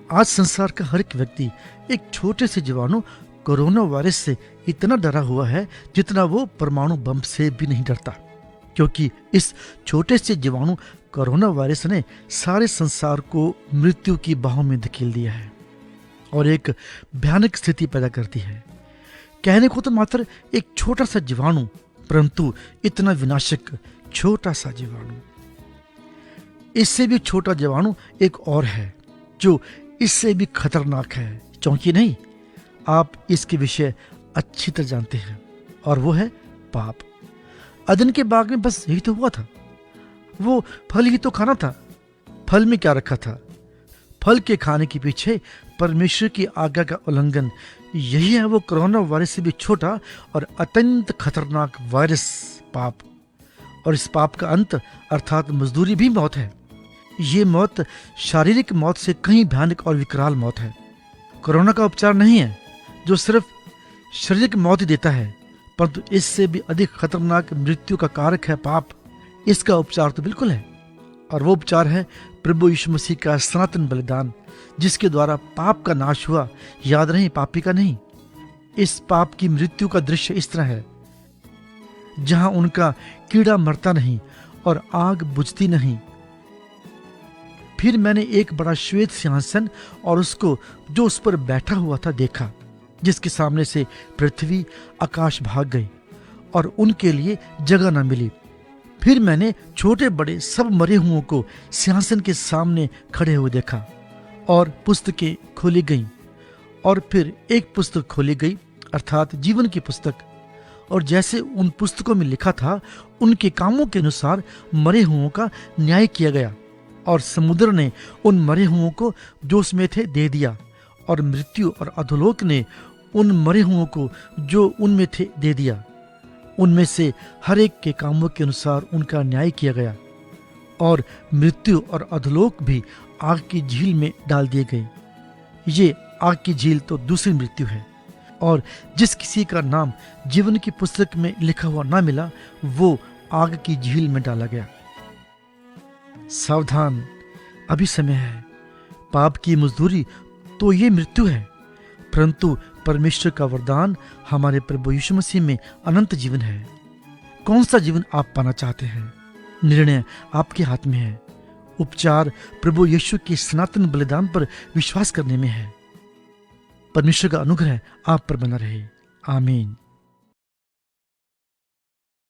आज संसार का हर एक व्यक्ति एक छोटे से जीवाणु कोरोना वायरस से इतना डरा हुआ है जितना वो परमाणु बम से भी नहीं डरता, क्योंकि इस छोटे से जीवाणु कोरोना वायरस ने सारे संसार को मृत्यु की बाहों में धकेल दिया है और एक भयानक स्थिति पैदा करती है। कहने को तो मात्र एक छोटा सा जीवाणु, परंतु इतना विनाशक छोटा सा जीवाणु। इससे भी छोटा जीवाणु एक और है जो इससे भी खतरनाक है, क्योंकि नहीं, आप इसके विषय अच्छी तरह जानते हैं, और वो है पाप। अदन के बाग में बस यही तो हुआ था। वो फल ही तो खाना था। फल में क्या रखा था? फल के खाने के पीछे परमेश्वर की आज्ञा का उल्लंघन। यही है वो कोरोना वायरस से भी छोटा और अत्यंत खतरनाक वायरस, पाप। और इस पाप का अंत अर्थात मजदूरी भी मौत है। ये मौत शारीरिक मौत से कहीं भयानक और विकराल मौत है। कोरोना का उपचार नहीं है जो सिर्फ शारीरिक मौत ही देता है, परंतु इससे भी अधिक खतरनाक मृत्यु का कारक है पाप। इसका उपचार तो बिल्कुल है, और वो उपचार है प्रभु यीशु मसीह का सनातन बलिदान, जिसके द्वारा पाप का नाश हुआ। याद रहे, पापी का नहीं। इस पाप की मृत्यु का दृश्य इस तरह है, जहां उनका कीड़ा मरता नहीं और आग बुझती नहीं। फिर मैंने एक बड़ा श्वेत सिंहासन और उसको जो उस पर बैठा हुआ था देखा, जिसके सामने से पृथ्वी आकाश भाग गई और उनके लिए जगह न मिली। फिर मैंने छोटे बड़े सब मरे हुओं को सिंहासन के सामने खड़े हुए देखा, और पुस्तकें खोली गईं। और फिर एक पुस्तक खोली गई, अर्थात जीवन की पुस्तक, और जैसे उन पुस्तकों में लिखा था उनके कामों के अनुसार मरे हुओं का न्याय किया गया। और समुद्र ने उन मरे हुओं को जो उसमें थे दे दिया, और मृत्यु और अधोलोक ने उन मरे हुओं को जो उनमें थे दे दिया। उनमें से हर एक के कामों के अनुसार उनका न्याय किया गया, और मृत्यु और अधोलोक भी आग की झील में डाल दिए गए। ये आग की झील तो दूसरी मृत्यु है, और जिस किसी का नाम जीवन की पुस्तक में लिखा हुआ ना मिला, वो आग की झील में डाला गया। सावधान, अभी समय है। पाप की मजदूरी तो ये मृत्यु है, परंतु परमेश्वर का वरदान हमारे प्रभु यीशु मसीह में अनंत जीवन है। कौन सा जीवन आप पाना चाहते हैं? निर्णय आपके हाथ में है। उपचार प्रभु यीशु के सनातन बलिदान पर विश्वास करने में है। परमेश्वर का अनुग्रह आप पर बना रहे। आमीन।